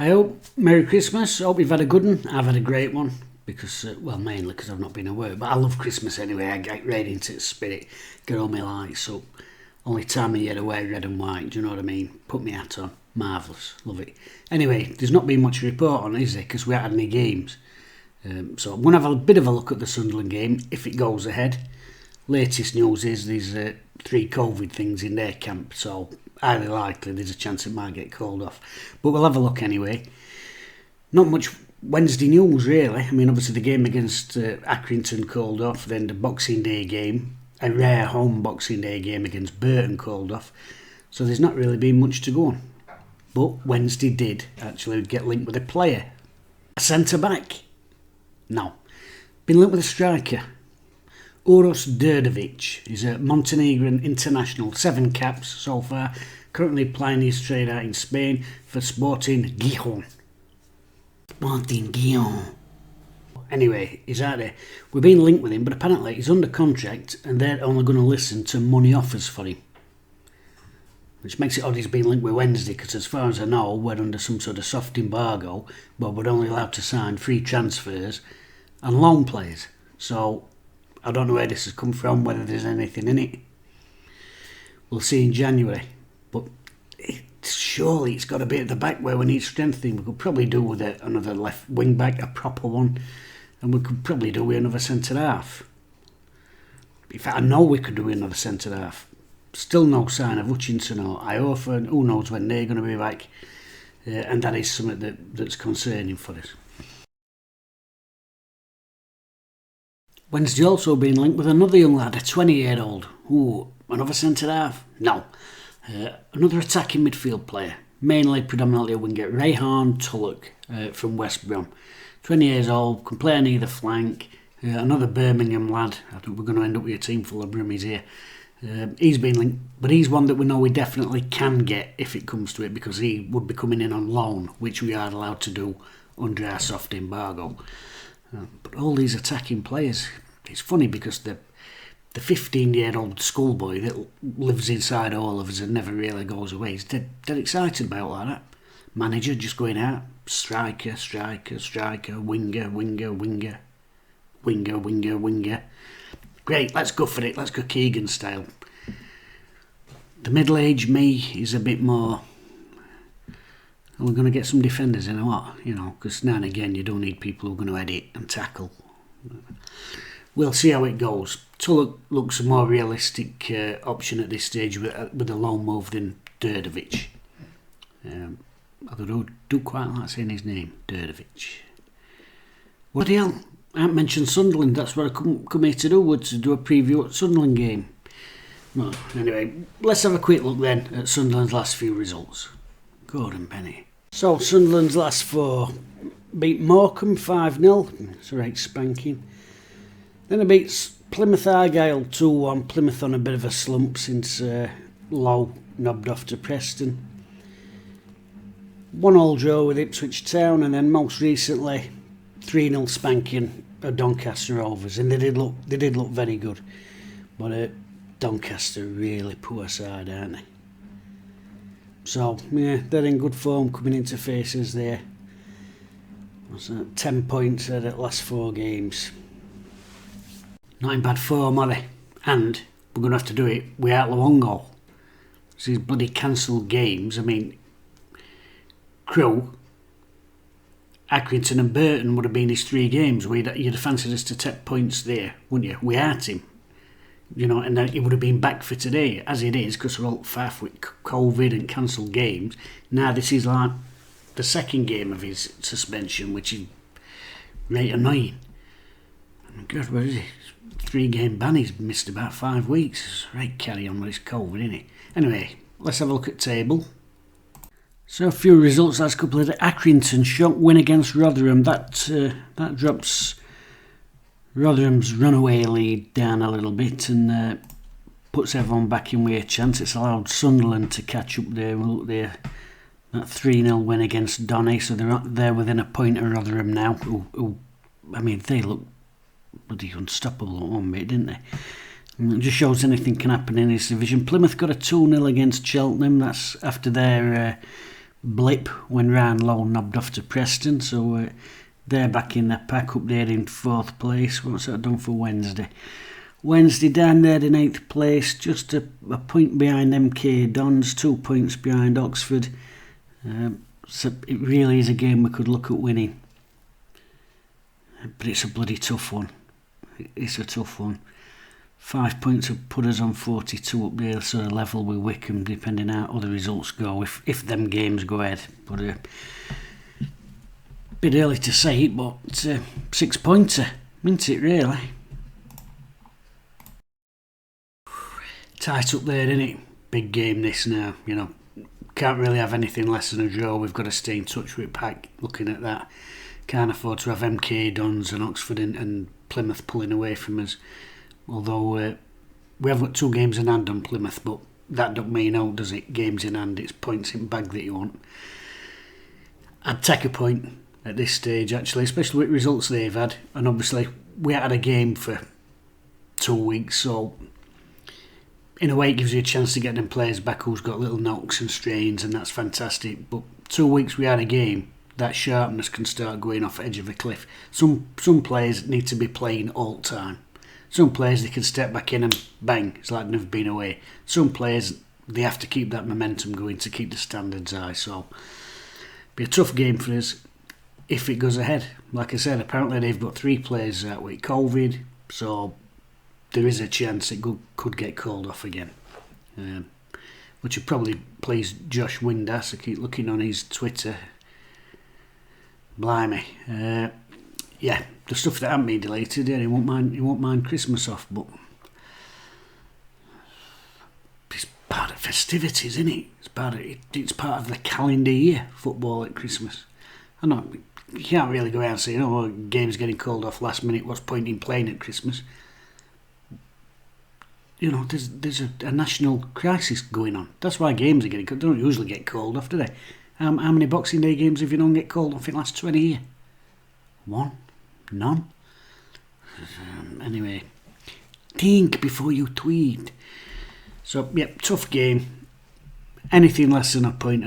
I hope Merry Christmas. Hope you've had a good one. I've had a great one because, mainly because I've not been at work. But I love Christmas anyway. I get right into the spirit, get all my lights up. Only time of year to wear red and white. Do you know what I mean? Put my hat on. Marvellous. Love it. Anyway, there's not been much to report on, is there? Because we haven't had any games. So I'm going to have a bit of a look at the Sunderland game if it goes ahead. Latest news is there's 3 COVID things in their camp, so highly likely there's a chance it might get called off. But we'll have a look anyway. Not much Wednesday news really. I mean, obviously the game against Accrington called off, then the Boxing Day game, a rare home Boxing Day game against Burton called off. So there's not really been much to go on. But Wednesday did actually get linked with a player. A centre-back. No. Been linked with a striker. Uros Đurđević is a Montenegrin international, 7 caps so far, currently playing his trade out in Spain for Sporting Gijón. Sporting Gijón. Anyway, he's out there. We've been linked with him, but apparently he's under contract and they're only going to listen to money offers for him. Which makes it odd he's been linked with Wednesday, because as far as I know, we're under some sort of soft embargo, but we're only allowed to sign free transfers and loan players. So I don't know where this has come from, whether there's anything in it. We'll see in January. But surely it's got to be at the back where we need strengthening. We could probably do with another left wing back, a proper one, and we could probably do with another centre half. In fact, I know we could do with another centre half. Still no sign of Hutchinson or Iofa, and who knows when they're going to be back. And that is something that's concerning for us. Wednesday also been linked with another young lad, a 20-year-old. Ooh, another centre half? No. Another attacking midfield player, predominantly a winger, Rayhan Tulloch from West Brom. 20 years old, can play on either flank. Another Birmingham lad. I think we're going to end up with a team full of Brummies here. He's been linked, but he's one that we know we definitely can get if it comes to it, because he would be coming in on loan, which we are allowed to do under our soft embargo. But all these attacking players, it's funny because the 15-year-old schoolboy that lives inside all of us and never really goes away is dead excited about all that. Manager just going out, striker, winger. Great, let's go for it. Let's go Keegan style. The middle-aged me is a bit more... We're going to get some defenders in or what? You know, because now and again you do need people who are going to edit and tackle. We'll see how it goes. Tulloch looks a more realistic option at this stage with a loan move than Đurđević. Although I do quite like saying his name, Đurđević. What the hell? I haven't mentioned Sunderland. That's what I come here to do, to do a preview at Sunderland game. Well, anyway, let's have a quick look then at Sunderland's last few results. Gordon Penny. So, Sunderland's last 4. Beat Morecambe 5-0. It's a right spanking. Then it beats Plymouth Argyle 2-1. Plymouth on a bit of a slump since Lowe knobbed off to Preston. 1-1 draw with Ipswich Town, and then most recently 3-0 spanking at Doncaster Rovers, and they did look very good, but Doncaster really poor side, aren't they? So yeah, they're in good form coming into faces there. What's that? 10 points at the last 4 games. Not in bad form, are they? And we're going to have to do it without Luongo. These bloody cancelled games. I mean, Crewe, Accrington and Burton would have been his 3 games. You'd have fancied us to take points there, wouldn't you? Without him. You know, and he would have been back for today, as it is, because we're all faff with COVID and cancelled games. Now this is like the second game of his suspension, which is right annoying. God, what is it? 3-game ban, he's missed about 5 weeks. Right, carry on with his COVID, isn't it? Anyway, let's have a look at table. So a few results last couple of days. Accrington shock win against Rotherham. That drops Rotherham's runaway lead down a little bit and puts everyone back in with a chance. It's allowed Sunderland to catch up there. Look there, that 3-0 win against Donny, so they're within a point of Rotherham now. I mean, they look bloody unstoppable at one bit, didn't they? And it just shows anything can happen in this division. Plymouth got a 2-0 against Cheltenham. That's after their blip when Ryan Lowe knobbed off to Preston, so they're back in the pack up there in 4th place. What's that done for Wednesday? Wednesday down there in 8th place, just a point behind MK Dons, 2 points behind Oxford. So it really is a game we could look at winning, but it's a bloody tough one. It's a tough one. 5 points would put us on 42 up there, sort of level with Wickham, depending how other results go, if them games go ahead. But bit early to say it, but 6 pointer, isn't it really? Tight up there, isn't it? Big game this now, you know. Can't really have anything less than a draw. We've got to stay in touch with Pack, looking at that. Can't afford to have MK Dons and Oxford and Plymouth pulling away from us. Although we have got 2 games in hand on Plymouth, but that don't mean out, does it? Games in hand, it's points in bag that you want. I'd take a point at this stage, actually, especially with results they've had. And obviously, we had a game for 2 weeks, so in a way it gives you a chance to get them players back who's got little knocks and strains, and that's fantastic. But 2 weeks we had a game, that sharpness can start going off the edge of a cliff. Some players need to be playing all the time. Some players, they can step back in and bang, it's like they've never been away. Some players, they have to keep that momentum going to keep the standards high. So be a tough game for us if it goes ahead. Like I said, apparently they've got 3 players out with COVID, so there is a chance it could get called off again, which would probably please Josh Windass. I keep looking on his Twitter. Blimey, yeah, the stuff that hasn't been deleted. Yeah, he won't mind Christmas off, but it's part of festivities, isn't it? It's part of the calendar year, football at Christmas. I know you can't really go out and say, "Oh, game's getting called off last minute. What's point in playing at Christmas?" You know, there's a national crisis going on. That's why games are getting called. They don't usually get called off, do they? How many Boxing Day games have you known get called off in the last 20 years? 1? None? Anyway, think before you tweet. So, yep, tough game. Anything less than a point,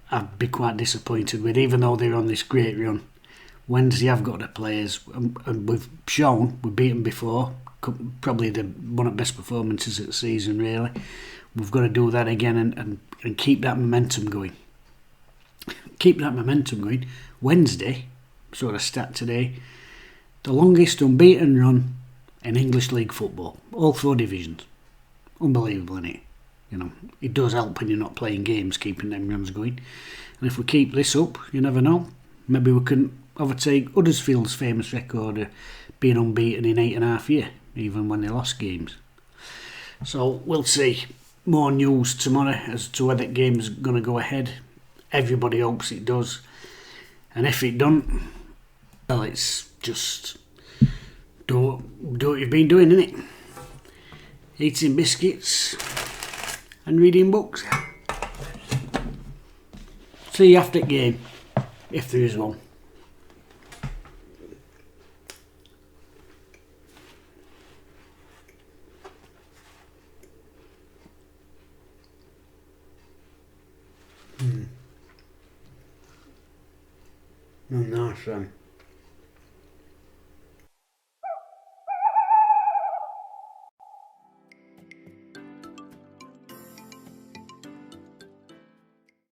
I'd be quite disappointed with, even though they're on this great run. Wednesday, I've got the players, and we've beat them before. Probably one of the best performances of the season, really. We've got to do that again and keep that momentum going. Keep that momentum going. Wednesday, sort of stat today, the longest unbeaten run in English League football. All 4 divisions. Unbelievable, isn't it? You know, it does help when you're not playing games, keeping them runs going. And if we keep this up, you never know. Maybe we can overtake Huddersfield's famous record of being unbeaten in 8.5 years, even when they lost games. So we'll see. More news tomorrow as to whether that game's going to go ahead. Everybody hopes it does. And if it don't, well, it's just do what you've been doing, innit? Eating biscuits and reading books. See you after the game, if there is one. Oh, nice one.